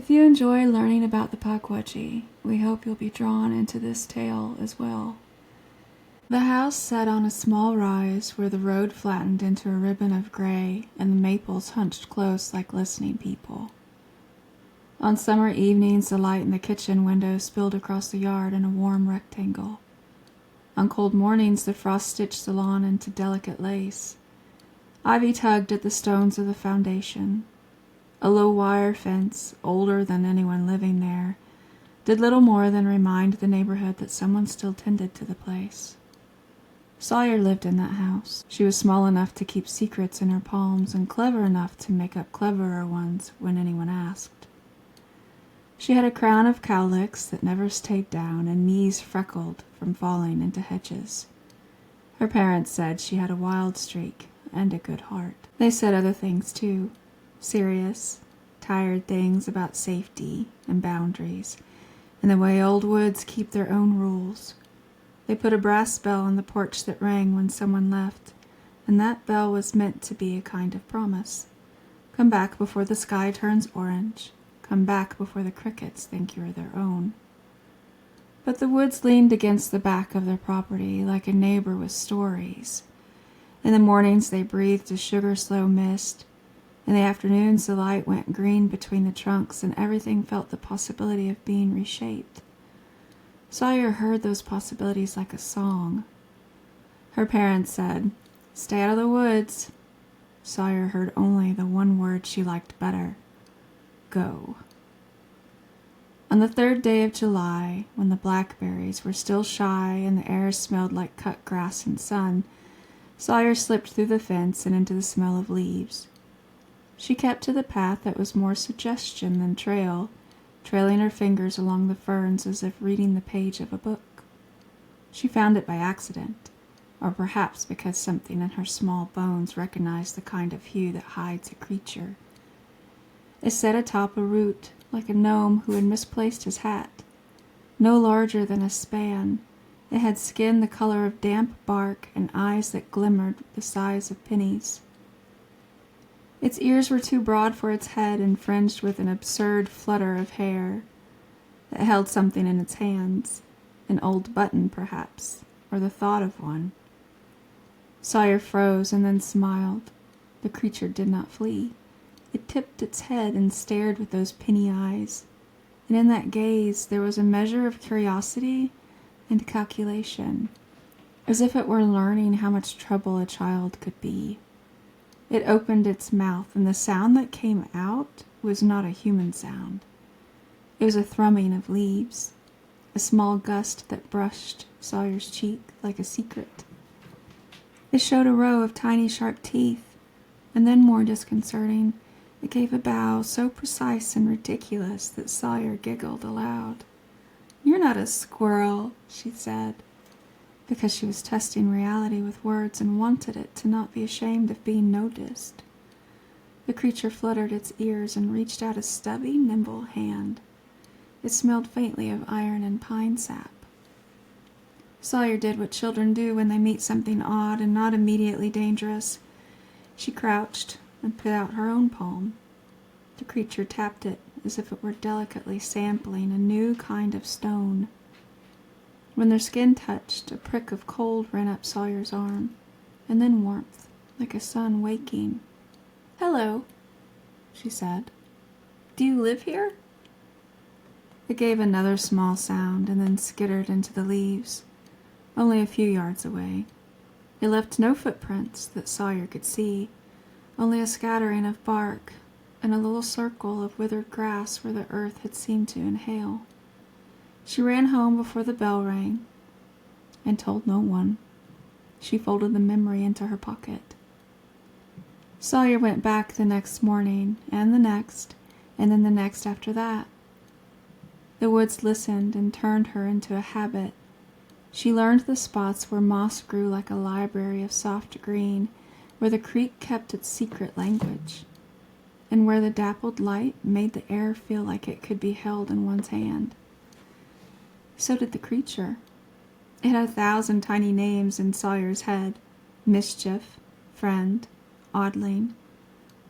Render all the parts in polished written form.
If you enjoy learning about the Pukwudgie, we hope you'll be drawn into this tale as well. The house sat on a small rise where the road flattened into a ribbon of gray and the maples hunched close like listening people. On summer evenings, the light in the kitchen window spilled across the yard in a warm rectangle. On cold mornings, the frost stitched the lawn into delicate lace. Ivy tugged at the stones of the foundation. A low wire fence, older than anyone living there, did little more than remind the neighborhood that someone still tended to the place. Sawyer lived in that house. She was small enough to keep secrets in her palms and clever enough to make up cleverer ones when anyone asked. She had a crown of cowlicks that never stayed down and knees freckled from falling into hedges. Her parents said she had a wild streak and a good heart. They said other things too, serious, tired things about safety and boundaries and the way old woods keep their own rules. They put a brass bell on the porch that rang when someone left, and that bell was meant to be a kind of promise. Come back before the sky turns orange. Come back before the crickets think you're their own. But the woods leaned against the back of their property like a neighbor with stories. In the mornings they breathed a sugar-slow mist. In the afternoons the light went green between the trunks and everything felt the possibility of being reshaped. Sawyer heard those possibilities like a song. Her parents said, "Stay out of the woods." Sawyer heard only the one word she liked better. Go. On the 3rd day of July, when the blackberries were still shy and the air smelled like cut grass and sun, Sawyer slipped through the fence and into the smell of leaves. She kept to the path that was more suggestion than trail, trailing her fingers along the ferns as if reading the page of a book. She found it by accident, or perhaps because something in her small bones recognized the kind of hue that hides a creature. It sat atop a root, like a gnome who had misplaced his hat. No larger than a span, it had skin the color of damp bark and eyes that glimmered the size of pennies. Its ears were too broad for its head and fringed with an absurd flutter of hair. It held something in its hands, an old button perhaps, or the thought of one. Sawyer froze and then smiled. The creature did not flee. It tipped its head and stared with those penny eyes, and in that gaze there was a measure of curiosity and calculation, as if it were learning how much trouble a child could be. It opened its mouth, and the sound that came out was not a human sound. It was a thrumming of leaves, a small gust that brushed Sawyer's cheek like a secret. It showed a row of tiny sharp teeth, and then, more disconcerting, it gave a bow so precise and ridiculous that Sawyer giggled aloud. "You're not a squirrel," she said, because she was testing reality with words and wanted it to not be ashamed of being noticed. The creature fluttered its ears and reached out a stubby, nimble hand. It smelled faintly of iron and pine sap. Sawyer did what children do when they meet something odd and not immediately dangerous. She crouched and put out her own palm. The creature tapped it as if it were delicately sampling a new kind of stone. When their skin touched, a prick of cold ran up Sawyer's arm, and then warmth, like a sun waking. "Hello," she said. "Do you live here?" It gave another small sound and then skittered into the leaves, only a few yards away. It left no footprints that Sawyer could see, only a scattering of bark and a little circle of withered grass where the earth had seemed to inhale. She ran home before the bell rang and told no one. She folded the memory into her pocket. Sawyer went back the next morning, and the next, and then the next after that. The woods listened and turned her into a habit. She learned the spots where moss grew like a library of soft green, where the creek kept its secret language, and where the dappled light made the air feel like it could be held in one's hand. So did the creature. It had 1,000 tiny names in Sawyer's head: Mischief, Friend, Oddling,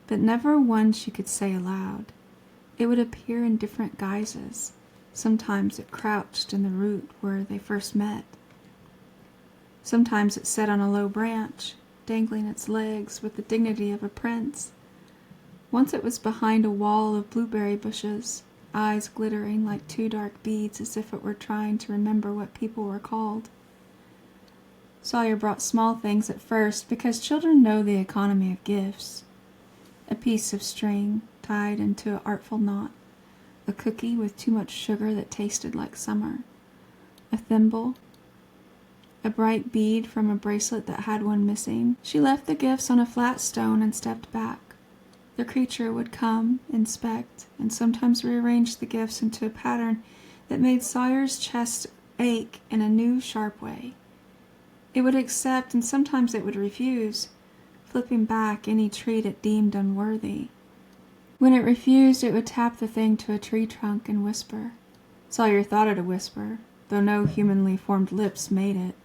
but never one she could say aloud. It would appear in different guises. Sometimes it crouched in the root where they first met. Sometimes it sat on a low branch, dangling its legs with the dignity of a prince. Once it was behind a wall of blueberry bushes, eyes glittering like two dark beads as if it were trying to remember what people were called. Sawyer brought small things at first because children know the economy of gifts. A piece of string tied into an artful knot, a cookie with too much sugar that tasted like summer, a thimble, a bright bead from a bracelet that had one missing. She left the gifts on a flat stone and stepped back. The creature would come, inspect, and sometimes rearrange the gifts into a pattern that made Sawyer's chest ache in a new, sharp way. It would accept, and sometimes it would refuse, flipping back any treat it deemed unworthy. When it refused, it would tap the thing to a tree trunk and whisper. Sawyer thought it a whisper, though no humanly formed lips made it,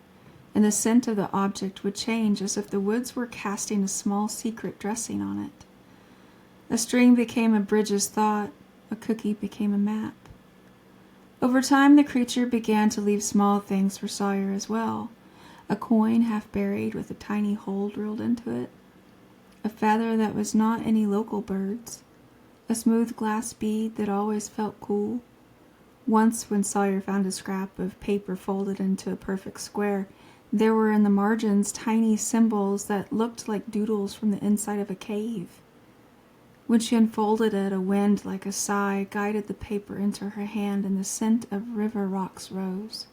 and the scent of the object would change as if the woods were casting a small secret dressing on it. A string became a bridge's thought, a cookie became a map. Over time, the creature began to leave small things for Sawyer as well. A coin half buried with a tiny hole drilled into it, a feather that was not any local bird's, a smooth glass bead that always felt cool. Once, when Sawyer found a scrap of paper folded into a perfect square, there were in the margins tiny symbols that looked like doodles from the inside of a cave. When she unfolded it, a wind like a sigh guided the paper into her hand, and the scent of river rocks rose.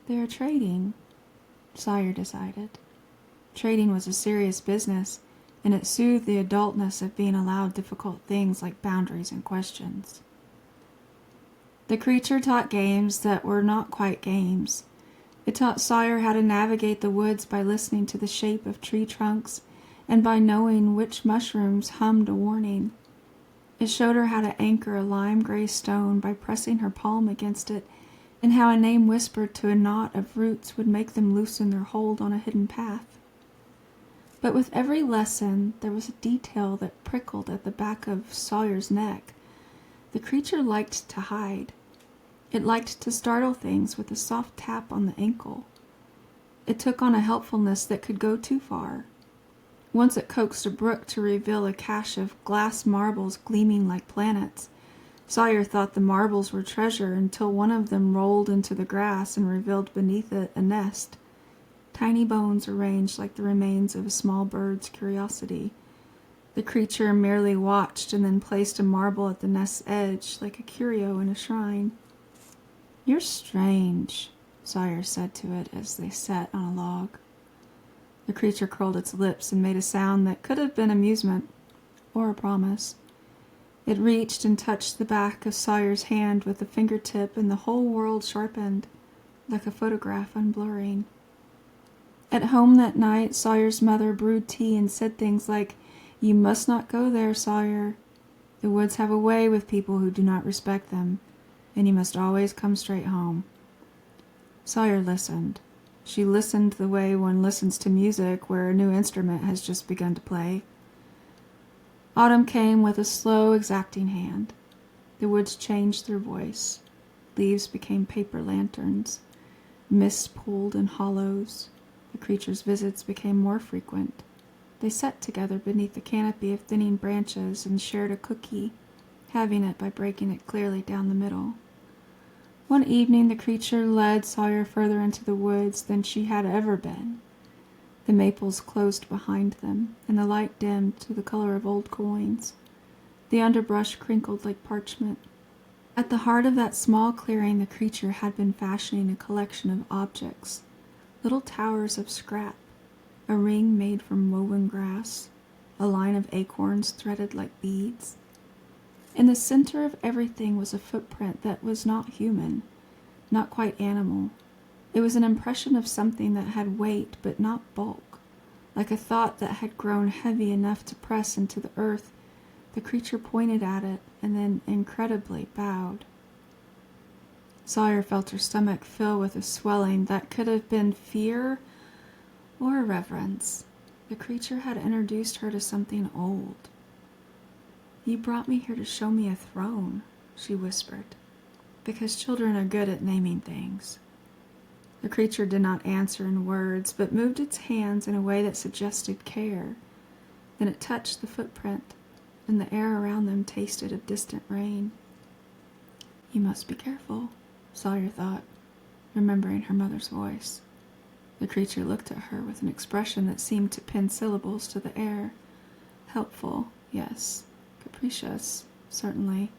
They are trading, Sawyer decided. Trading was a serious business, and it soothed the adultness of being allowed difficult things like boundaries and questions. The creature taught games that were not quite games. It taught Sawyer how to navigate the woods by listening to the shape of tree trunks and by knowing which mushrooms hummed a warning. It showed her how to anchor a lime-gray stone by pressing her palm against it, and how a name whispered to a knot of roots would make them loosen their hold on a hidden path. But with every lesson, there was a detail that prickled at the back of Sawyer's neck. The creature liked to hide. It liked to startle things with a soft tap on the ankle. It took on a helpfulness that could go too far. Once it coaxed a brook to reveal a cache of glass marbles gleaming like planets. Sawyer thought the marbles were treasure until one of them rolled into the grass and revealed beneath it a nest. Tiny bones arranged like the remains of a small bird's curiosity. The creature merely watched and then placed a marble at the nest's edge like a curio in a shrine. "You're strange," Sawyer said to it as they sat on a log. The creature curled its lips and made a sound that could have been amusement or a promise. It reached and touched the back of Sawyer's hand with a fingertip, and the whole world sharpened, like a photograph unblurring. At home that night, Sawyer's mother brewed tea and said things like, "You must not go there, Sawyer. The woods have a way with people who do not respect them, and you must always come straight home." Sawyer listened. She listened the way one listens to music where a new instrument has just begun to play. Autumn came with a slow, exacting hand. The woods changed their voice. Leaves became paper lanterns. Mists pooled in hollows. The creature's visits became more frequent. They sat together beneath a canopy of thinning branches and shared a cookie, having it by breaking it clearly down the middle. One evening the creature led Sawyer further into the woods than she had ever been. The maples closed behind them, and the light dimmed to the color of old coins. The underbrush crinkled like parchment. At the heart of that small clearing the creature had been fashioning a collection of objects, little towers of scrap, a ring made from woven grass, a line of acorns threaded like beads. In the center of everything was a footprint that was not human, not quite animal. It was an impression of something that had weight but not bulk, like a thought that had grown heavy enough to press into the earth. The creature pointed at it and then incredibly bowed. Sawyer felt her stomach fill with a swelling that could have been fear or reverence. The creature had introduced her to something old. "You brought me here to show me a throne," she whispered, "because children are good at naming things." The creature did not answer in words, but moved its hands in a way that suggested care. Then it touched the footprint, and the air around them tasted of distant rain. "You must be careful," Sawyer thought, remembering her mother's voice. The creature looked at her with an expression that seemed to pin syllables to the air. Helpful, yes. Capricious, certainly.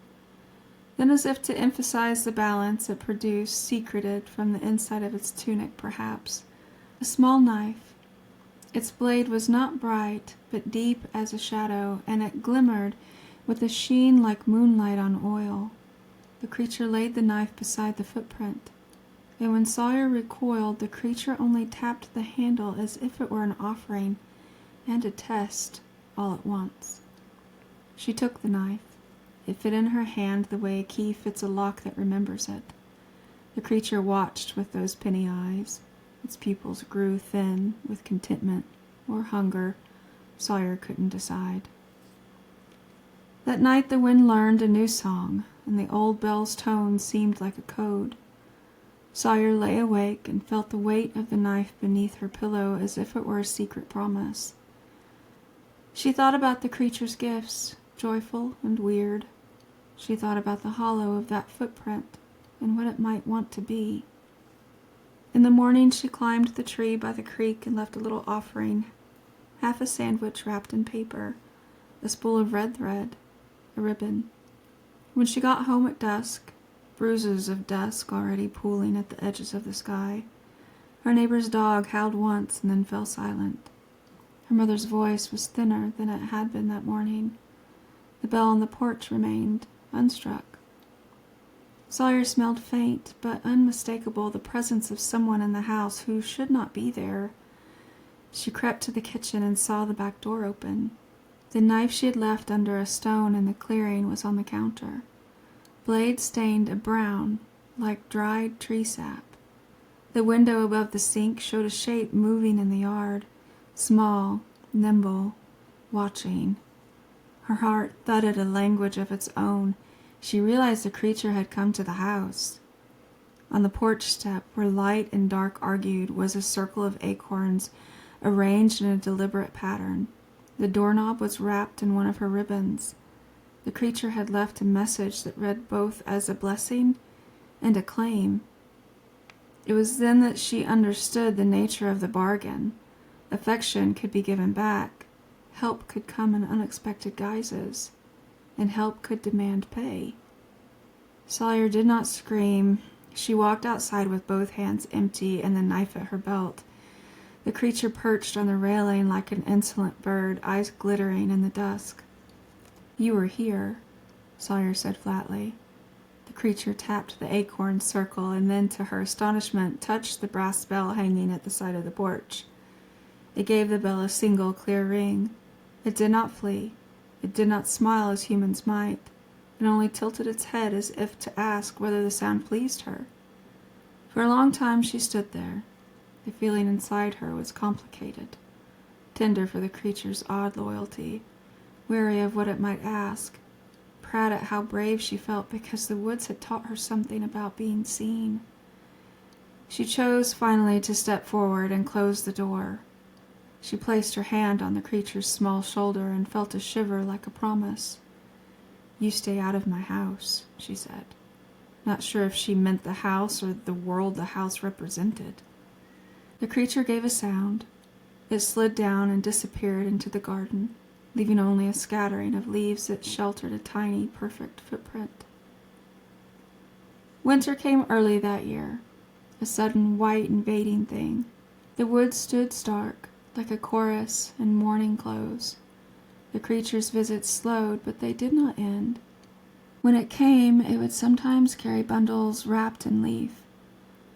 Then, as if to emphasize the balance it produced, secreted from the inside of its tunic perhaps, a small knife. Its blade was not bright, but deep as a shadow, and it glimmered with a sheen like moonlight on oil. The creature laid the knife beside the footprint, and when Sawyer recoiled, the creature only tapped the handle as if it were an offering and a test all at once. She took the knife. It fit in her hand the way a key fits a lock that remembers it. The creature watched with those penny eyes. Its pupils grew thin with contentment or hunger. Sawyer couldn't decide. That night the wind learned a new song, and the old bell's tone seemed like a code. Sawyer lay awake and felt the weight of the knife beneath her pillow as if it were a secret promise. She thought about the creature's gifts, joyful and weird. She thought about the hollow of that footprint and what it might want to be. In the morning she climbed the tree by the creek and left a little offering, half a sandwich wrapped in paper, a spool of red thread, a ribbon. When she got home at dusk, bruises of dusk already pooling at the edges of the sky, her neighbor's dog howled once and then fell silent. Her mother's voice was thinner than it had been that morning. The bell on the porch remained unstruck. Sawyer smelled faint but unmistakable the presence of someone in the house who should not be there. She crept to the kitchen and saw the back door open. The knife she had left under a stone in the clearing was on the counter. Blade stained a brown, like dried tree sap. The window above the sink showed a shape moving in the yard, small, nimble, watching. Her heart thudded a language of its own. She realized the creature had come to the house. On the porch step, where light and dark argued, was a circle of acorns arranged in a deliberate pattern. The doorknob was wrapped in one of her ribbons. The creature had left a message that read both as a blessing and a claim. It was then that she understood the nature of the bargain. Affection could be given back. Help could come in unexpected guises, and help could demand pay. Sawyer did not scream. She walked outside with both hands empty and the knife at her belt. The creature perched on the railing like an insolent bird, eyes glittering in the dusk. "You were here," Sawyer said flatly. The creature tapped the acorn circle and then, to her astonishment, touched the brass bell hanging at the side of the porch. It gave the bell a single clear ring. It did not flee. It did not smile as humans might. It only tilted its head as if to ask whether the sound pleased her. For a long time she stood there. The feeling inside her was complicated, tender for the creature's odd loyalty, wary of what it might ask, proud at how brave she felt because the woods had taught her something about being seen. She chose finally to step forward and close the door. She placed her hand on the creature's small shoulder and felt a shiver like a promise. "You stay out of my house," she said, not sure if she meant the house or the world the house represented. The creature gave a sound. It slid down and disappeared into the garden, leaving only a scattering of leaves that sheltered a tiny, perfect footprint. Winter came early that year, a sudden white invading thing. The woods stood stark, like a chorus in mourning clothes. The creature's visits slowed, but they did not end. When it came, it would sometimes carry bundles wrapped in leaf,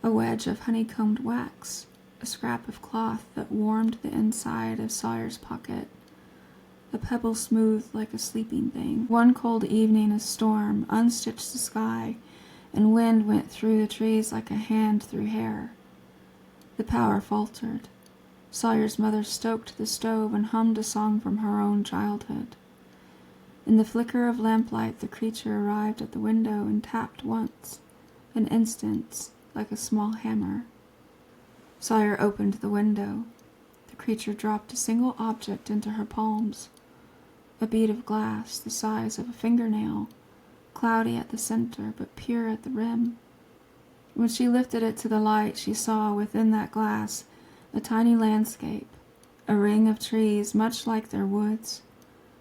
a wedge of honeycombed wax, a scrap of cloth that warmed the inside of Sawyer's pocket, a pebble smooth like a sleeping thing. One cold evening a storm unstitched the sky, and wind went through the trees like a hand through hair. The power faltered. Sawyer's mother stoked the stove and hummed a song from her own childhood. In the flicker of lamplight, the creature arrived at the window and tapped once, an instant, like a small hammer. Sawyer opened the window. The creature dropped a single object into her palms, a bead of glass the size of a fingernail, cloudy at the center but pure at the rim. When she lifted it to the light, she saw within that glass a tiny landscape, a ring of trees much like their woods,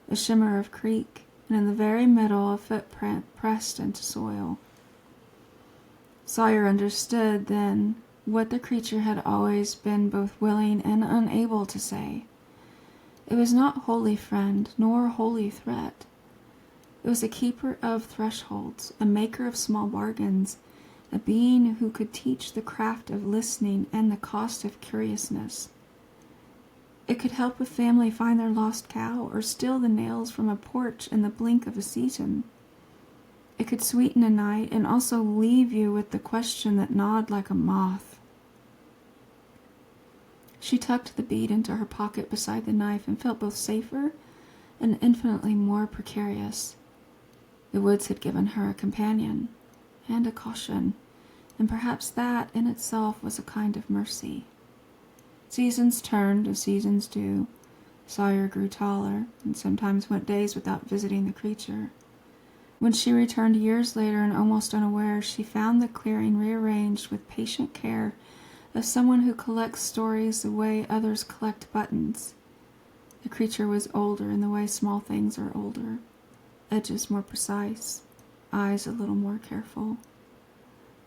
a shimmer of creek, and in the very middle a footprint pressed into soil. Sawyer understood then what the creature had always been both willing and unable to say. It was not holy friend nor holy threat. It was a keeper of thresholds, a maker of small bargains, a being who could teach the craft of listening and the cost of curiousness. It could help a family find their lost cow or steal the nails from a porch in the blink of a season. It could sweeten a night and also leave you with the question that gnawed like a moth. She tucked the bead into her pocket beside the knife and felt both safer and infinitely more precarious. The woods had given her a companion and a caution, and perhaps that in itself was a kind of mercy. Seasons turned as seasons do. Sawyer grew taller and sometimes went days without visiting the creature. When she returned years later and almost unaware, she found the clearing rearranged with patient care of someone who collects stories the way others collect buttons. The creature was older in the way small things are older, edges more precise, eyes a little more careful.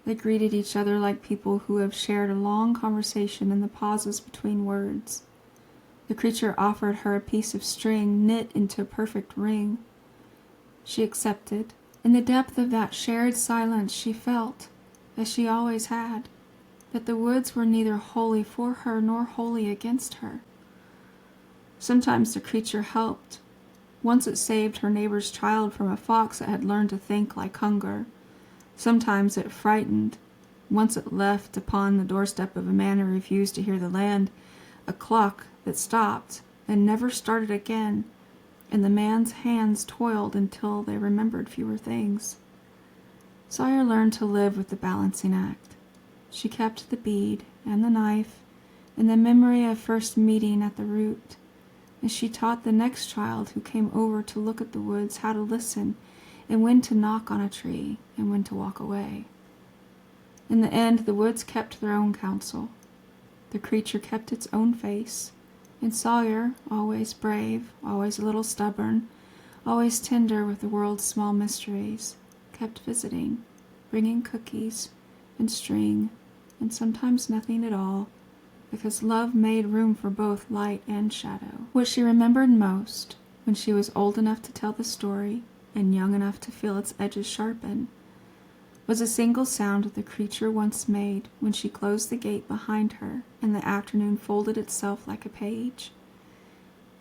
They greeted each other like people who have shared a long conversation in the pauses between words. The creature offered her a piece of string knit into a perfect ring. She accepted. In the depth of that shared silence she felt, as she always had, that the woods were neither wholly for her nor wholly against her. Sometimes the creature helped. Once it saved her neighbor's child from a fox that had learned to think like hunger. Sometimes it frightened. Once it left upon the doorstep of a man who refused to hear the land a clock that stopped and never started again, and the man's hands toiled until they remembered fewer things. Sawyer learned to live with the balancing act. She kept the bead and the knife and the memory of first meeting at the root, and she taught the next child who came over to look at the woods how to listen and when to knock on a tree and when to walk away. In the end, the woods kept their own counsel. The creature kept its own face, and Sawyer, always brave, always a little stubborn, always tender with the world's small mysteries, kept visiting, bringing cookies and string, and sometimes nothing at all, because love made room for both light and shadow. What she remembered most, when she was old enough to tell the story and young enough to feel its edges sharpen, was a single sound the creature once made when she closed the gate behind her and the afternoon folded itself like a page.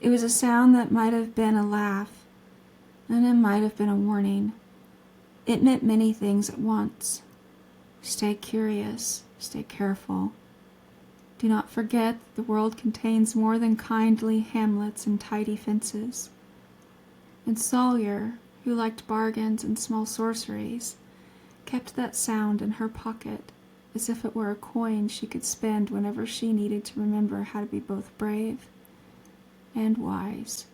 It was a sound that might have been a laugh, and it might have been a warning. It meant many things at once. Stay curious, stay careful. Do not forget that the world contains more than kindly hamlets and tidy fences. And Sawyer, who liked bargains and small sorceries, kept that sound in her pocket as if it were a coin she could spend whenever she needed to remember how to be both brave and wise.